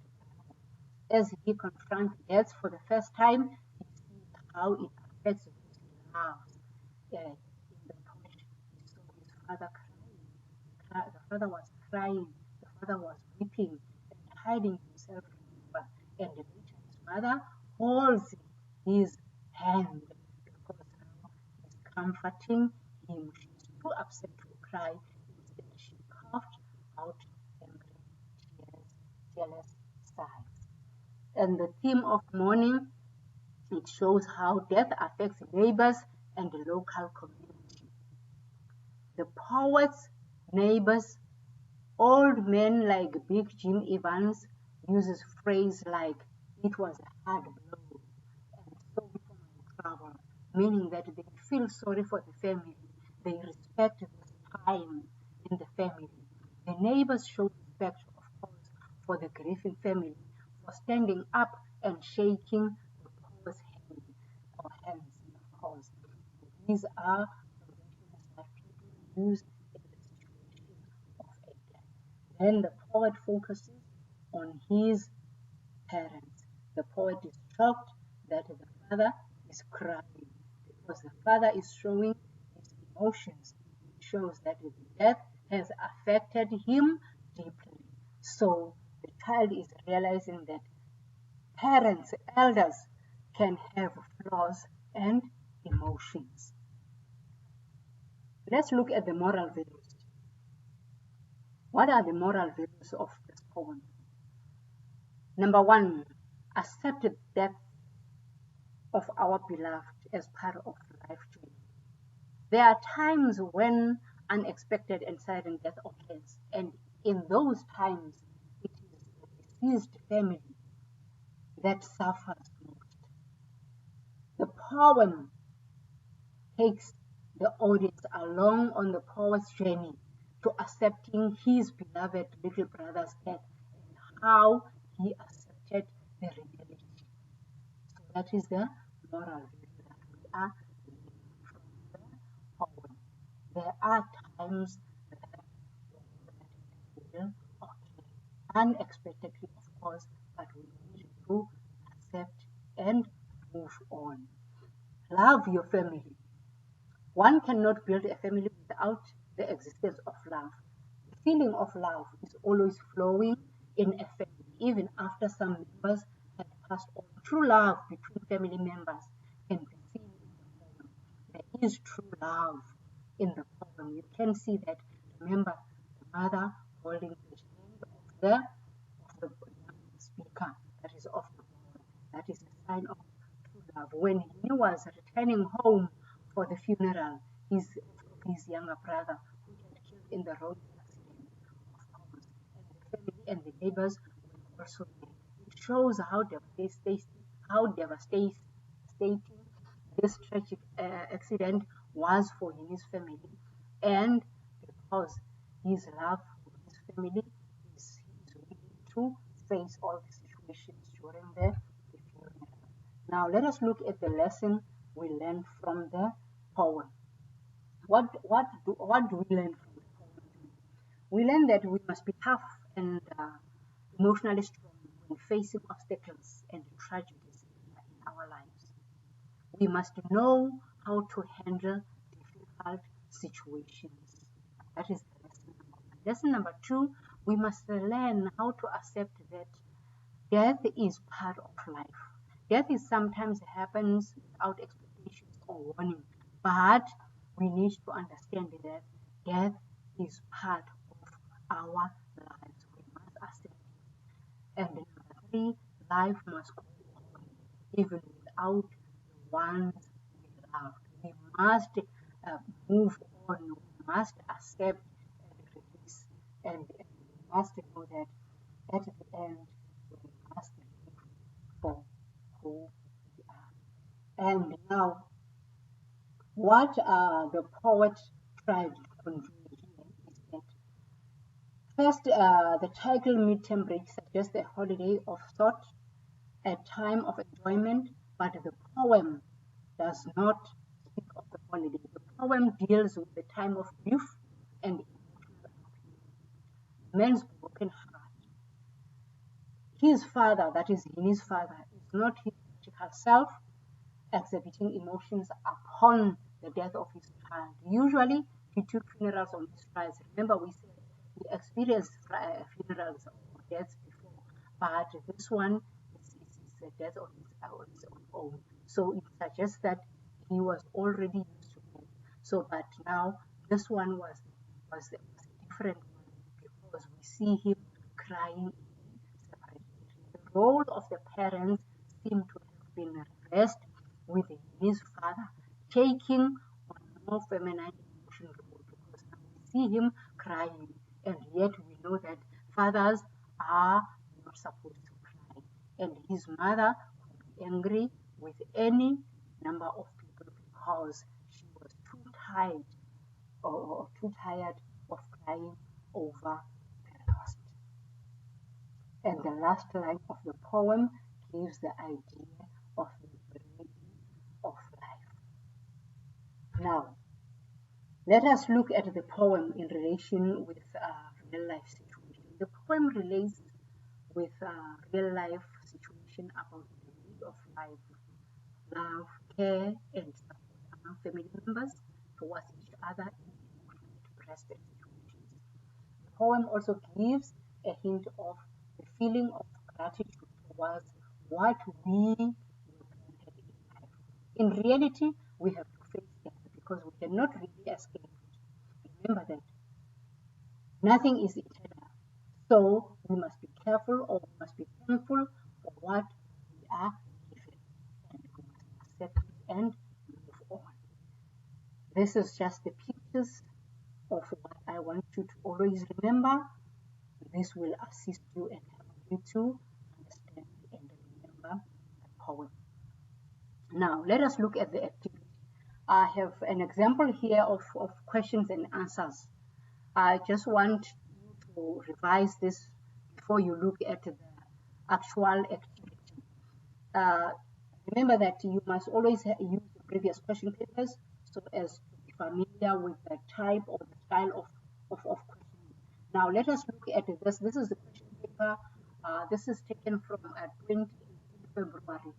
As he confronts death for the first time, he sees how it affects those he loves. In the poet, he saw his father crying. The father was crying, the father was weeping and hiding himself, remember. And later his mother holds his hand because now he's comforting him. She's too upset to cry. Instead, she coughed out angry tears, jealous sighs. And the theme of mourning, it shows how death affects neighbors and the local community. The poet's neighbors, old men like Big Jim Evans, uses phrase like, "It was a hard blow," and "sorry for my trouble," meaning that they feel sorry for the family. They respect this time in the family. The neighbors show respect, of course, for the grieving family, for standing up and shaking the poor's hand or hands, of course. These are conventions that people use in the situation of a death. Then the poet focuses on his parents. The poet is shocked that the father is crying because the father is showing his emotions. It shows that the death has affected him deeply. So the child is realizing that parents, elders, can have flaws and emotions. Let's look at the moral values. What are the moral values of this poem? Number one, accept the death of our beloved as part of life journey. There are times when unexpected and sudden death occurs, and in those times, it is the deceased family that suffers most. The poem takes the audience along on the poet's journey to accepting his beloved little brother's death and how he accepted the reality. So that is the moral value that we are learning from the poem. There are times that will occur unexpectedly, of course, but we need to accept and move on. Love your family. One cannot build a family without the existence of love. The feeling of love is always flowing in a family, even after some members have passed on. True love between family members can be seen in the poem. There is true love in the poem. You can see that. Remember the mother holding the hand of the speaker, that is of the boy. That is a sign of true love. When he was returning home for the funeral of his younger brother who had killed in the road accident, of course, and the family and the neighbors were also there. It shows how devastating this tragic accident was for his family, and because his love for his family, he is willing to face all the situations during the funeral. Now let us look at the lesson we learned from the poem. What do we learn from the poem? We learn that we must be tough and emotionally strong when facing obstacles and tragedies in our lives. We must know how to handle difficult situations. That is the lesson number one. Lesson number two, we must learn how to accept that death is part of life. Death is sometimes happens without expectations or warning, but we need to understand that death is part of our lives. We must accept it. And number three, life must go on, even without the ones we love. We must move on. We must accept and release, and we must know that at the end we must live for who we are. And now, what the poet tried to convey here is that first, the title Midterm break suggests a holiday of thought, a time of enjoyment, but the poem does not speak of the holiday. The poem deals with the time of grief and emotional upheaval. Man's broken heart his father, that is Heaney's father, is not his biological self exhibiting emotions upon the death of his child. Usually, he took funerals on his trials. Remember, we said we experienced funerals or deaths before, but this one is the death of his own. So it suggests that he was already used to it. So, but now this one was a different one because we see him crying separately. The role of the parents seemed to have been reversed, with his father taking on a more feminine emotional role, because now we see him crying, and yet we know that fathers are not supposed to cry, and his mother could be angry with any number of people because she was too tired or too tired of crying over the lost. And the last line of the poem gives the idea of the brevity of life. Now, let us look at the poem in relation with real life situation. The poem relates with real life situation about the need of life, love, care, and support among family members towards each other in emotionally depressed situations. The poem also gives a hint of the feeling of gratitude towards what we were granted in life. In reality, we have to face death because we cannot really escape it. Remember that nothing is eternal. So we must be careful, or we must be thankful for what we are given, and we must accept it and move on. This is just the pictures of what I want you to always remember. This will assist you and help you to understand and remember the poem. Now, let us look at the activity. I have an example here of questions and answers. I just want you to revise this before you look at the actual activity. Remember that you must always use the previous question papers so as to be familiar with the type or the style of questioning. Now, let us look at this. This is the question paper. This is taken from 2018 February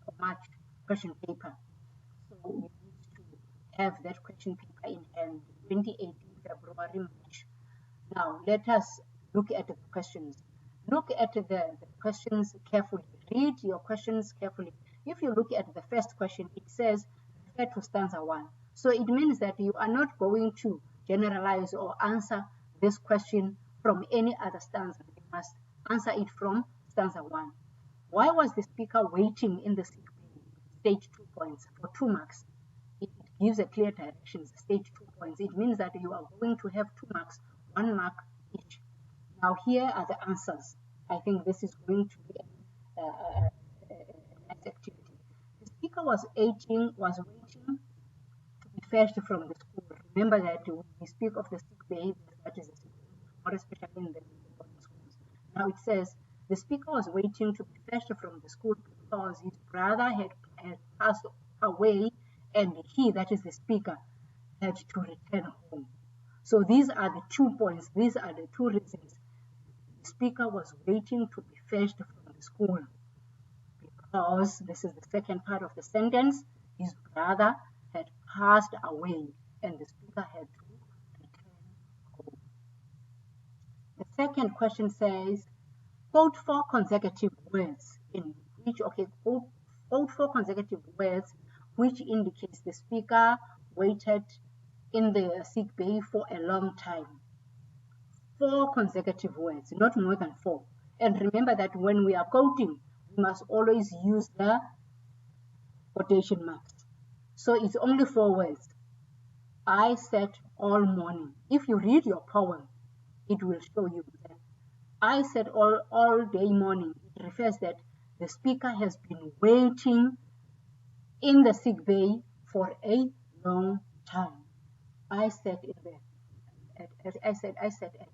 or March question paper. So you need to have that question paper in hand, 2018 February, March. Now, let us look at the questions. Look at the questions carefully. Read your questions carefully. If you look at the first question, it says, refer to stanza 1. So it means that you are not going to generalize or answer this question from any other stanza. You must answer it from stanza 1. Why was the speaker waiting in the sick bay? Stage 2 points for 2 marks. It gives a clear direction. Stage 2 points. It means that you are going to have 2 marks, 1 mark each. Now here are the answers. I think this is going to be a nice activity. The speaker was waiting to be fetched from the school. Remember that when we speak of the sick bay, that is the sick bay, more especially in the boarding schools. Now it says the speaker was waiting to be fetched from the school because his brother had passed away, and he, that is the speaker, had to return home. So these are the 2 points. These are the 2 reasons the speaker was waiting to be fetched from the school, because this is the second part of the sentence. His brother had passed away and the speaker had to return home. The second question says, quote 4 consecutive words in which, quote 4 consecutive words which indicates the speaker waited in the sick bay for a long time. 4 consecutive words, not more than 4. And remember that when we are quoting, we must always use the quotation marks. So it's only 4 words. I sat all morning. If you read your poem, it will show you that I sat all day morning. It refers that the speaker has been waiting in the sick bay for a long time. I sat in the I sat at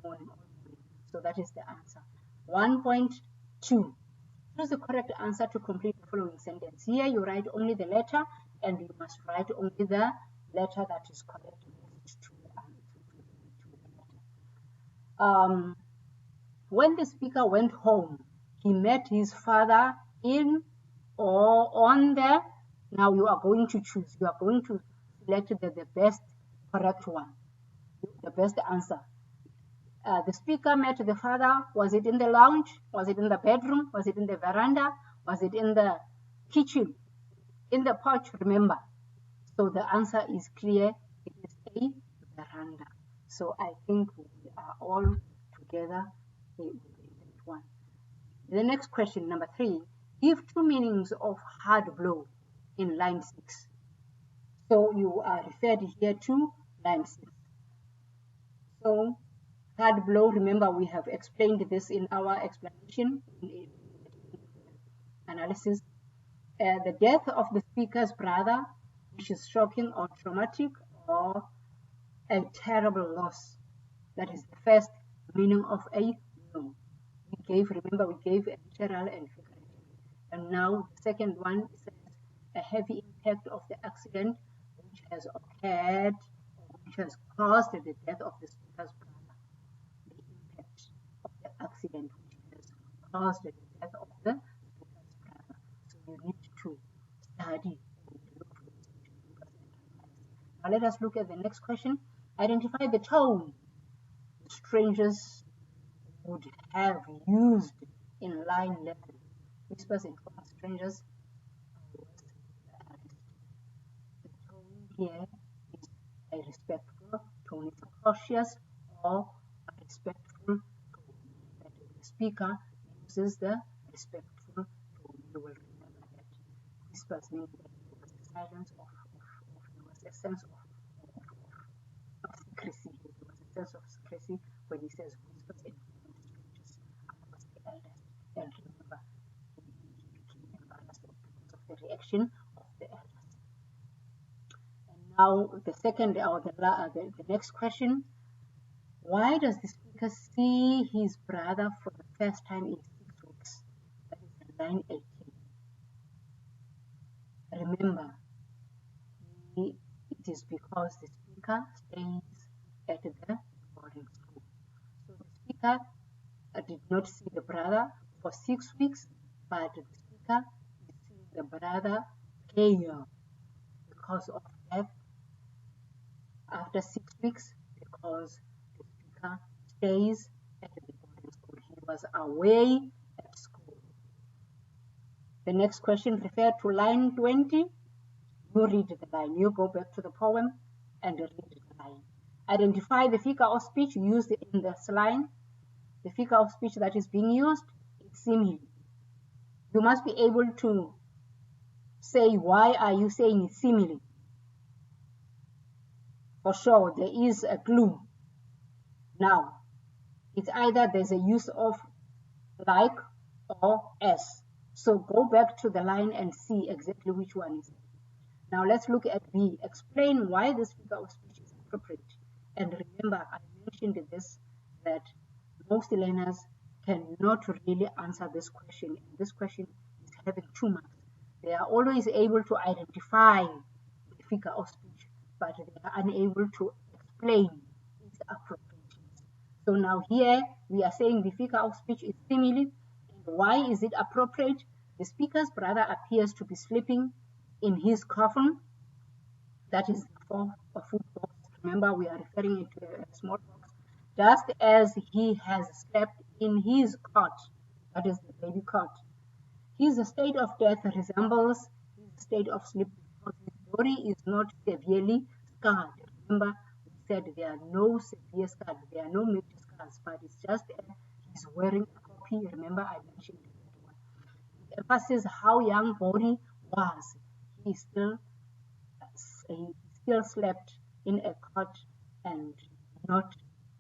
morning all morning. So that is the answer. 1.2. Choose the correct answer to complete the following sentence. Here you write only the letter, and you must write only the letter that is correct next to the letter. When the speaker went home, he met his father in or on the, now you are going to choose, you are going to select the best correct one, the best answer. The speaker met the father. Was it in the lounge? Was it in the bedroom? Was it in the veranda? Was it in the kitchen? In the porch, remember. So the answer is clear. It is a veranda. So I think we are all together with that one. The next question, number 3. Give 2 meanings of hard blow in line 6. So you are referred here to line 6. So hard blow, remember we have explained this in our explanation in analysis. The death of the speaker's brother, which is shocking or traumatic or a terrible loss. That is the first meaning of a blow. Remember we gave a literal and figurative. And now the second one says a heavy impact of the accident which has occurred or which has caused the death of the speaker's brother. The impact of the accident which has caused the death of the speaker's brother. So you need to study and look for these papers and revise. Now let us look at the next question. Identify the tone the strangers would have used in line 11. Whispers in front of strangers was the artist. The tone here is a respectful tone. It's a cautious or a respectful tone. That the speaker uses the respectful tone. You will remember that. Whispers means that there was a silence there was a sense of secrecy. There was a sense of secrecy when he says whispers in front of strangers. I was the eldest, and remember, he became embarrassed because of the reaction of the elders. And now the second or the next question: why does the speaker see his brother for the first time in 6 weeks? That is in line 18. Remember, it is because the speaker stays at the boarding school. So the speaker did not see the brother for 6 weeks, but the speaker is seeing the brother care because of death after 6 weeks, because the speaker stays at the boarding school. He was away at school. The next question referred to line 20. You read the line. You go back to the poem and read the line. Identify the figure of speech used in this line. The figure of speech that is being used is simile. You must be able to say why are you saying simile. For sure, there is a clue. Now, it's either there's a use of like or as. So go back to the line and see exactly which one is it. Now let's look at B. Explain why this figure of speech is appropriate. And remember, I mentioned this, that most learners cannot really answer this question. And this question is having 2 marks. They are always able to identify the figure of speech, but they are unable to explain its appropriateness. So now here we are saying the figure of speech is simile. And why is it appropriate? The speaker's brother appears to be sleeping in his coffin. That is a food box. Remember, we are referring to a small box. Just as he has slept in his cot, that is the baby cot. His state of death resembles his state of sleep because his body is not severely scarred. Remember, we said there are no severe scars, there are no major scars, but it's just he's wearing a copy. Remember, I mentioned that one. It emphasizes how young body was. He still slept in a cot and not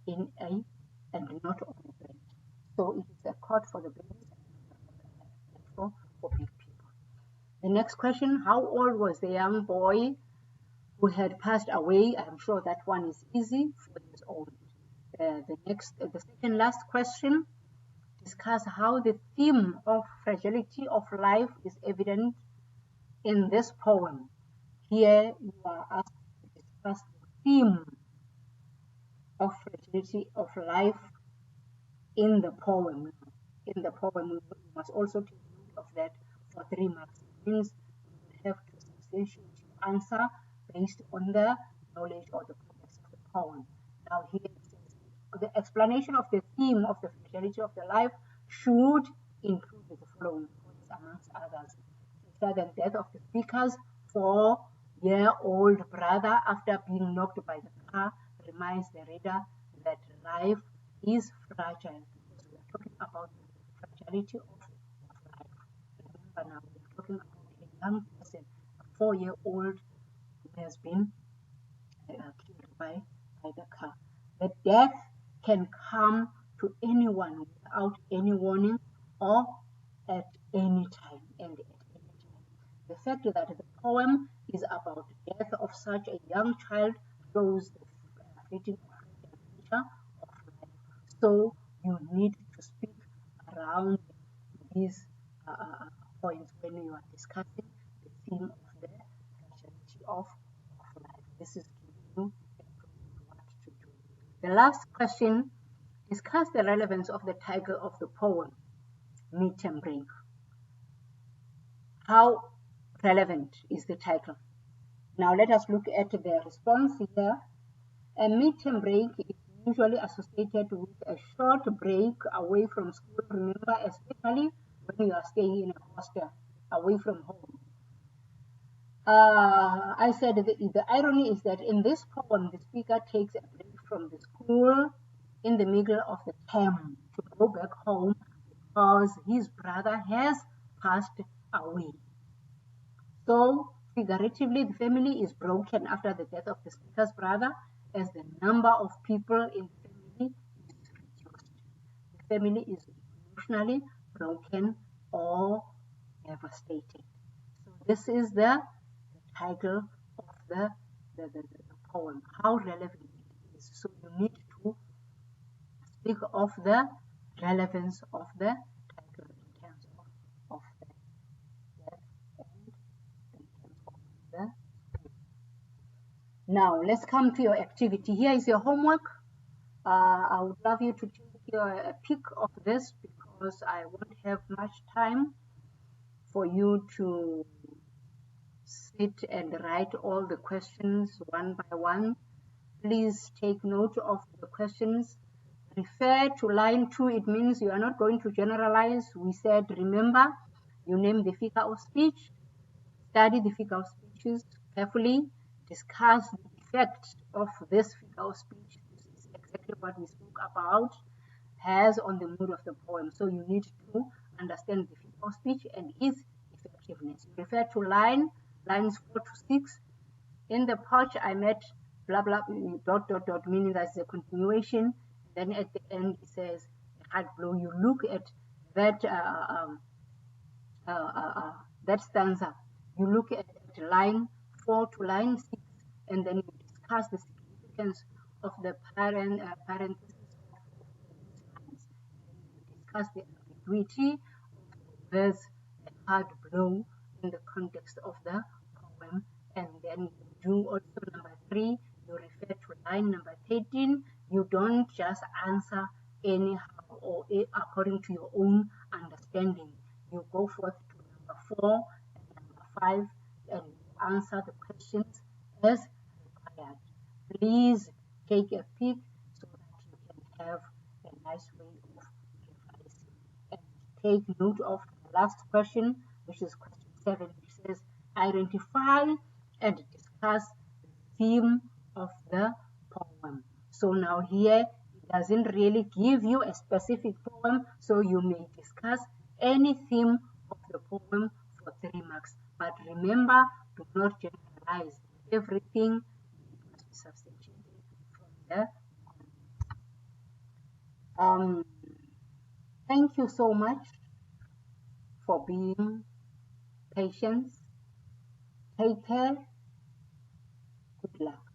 on a bed. So it is a cot for the babies and for big people. The next question: how old was the young boy who had passed away? I'm sure that one is easy. 4 years old. The second last question: discuss how the theme of fragility of life is evident in this poem. Here you are asked to discuss the theme of fragility of life in the poem. In the poem, you must also take note of that for 3 marks. It means you have to substantiate your answer based on the knowledge or the context of the poem. Now here it says, the explanation of the theme of the fragility of the life should include the following points amongst others. The sudden death of the speaker's 4-year-old brother after being knocked by the car reminds the reader that life is fragile, because we are talking about the fragility of life. Remember now, we are talking about a young person, a 4-year-old who has been killed by the car. The death can come to anyone without any warning or at any time and at any time. The fact that the poem is about the death of such a young child shows the fleeting nature of life. So you need to speak around these points when you are discussing the theme of the fragility of life. This is giving you what to do. The last question, discuss the relevance of the title of the poem, Midterm Break. How relevant is the title? Now let us look at the response here. A midterm break is usually associated with a short break away from school. Remember, especially when you are staying in a hostel away from home. I said the irony is that in this poem, the speaker takes a break from the school in the middle of the term to go back home because his brother has passed away. So, figuratively, the family is broken after the death of the speaker's brother, as the number of people in the family is reduced. The family is emotionally broken or devastated. So this is the title of the poem, how relevant it is. So you need to speak of the relevance of the title in terms of the death and in terms of the school. Now let's come to your activity. Here is your homework. I would love you to take a pic of this because I won't have much time for you to sit and write all the questions one by one. Please take note of the questions. Refer to line 2. It means you are not going to generalize. We said, remember, you name the figure of speech, study the figure of speeches carefully, discuss the effect of this figure of speech. This is exactly what we spoke about, has on the mood of the poem. So you need to understand the figure of speech and its effectiveness. You refer to lines 4 to 6. In the pouch, I met blah blah dot dot dot, meaning that's a continuation. Then at the end it says a hard blow. You look at that that stanza. You look at line 4 to line 6, and then you discuss the significance of the parenthesis of these lines. You discuss the ambiguity of the words a hard blow in the context of the poem, and then you do also number 3. You refer to line number 13. You don't just answer anyhow or according to your own understanding. You go forth to number 4 and number 5 and you answer the questions as required. Please take a peek so that you can have a nice way of revising. And take note of the last question, which is question 7, which says identify and discuss the theme of the poem. So now here it doesn't really give you a specific poem, so you may discuss any theme of the poem for 3 marks. But remember, do not generalize. Everything must be substantiated from the context. Thank you so much for being patient. Take care. Good luck.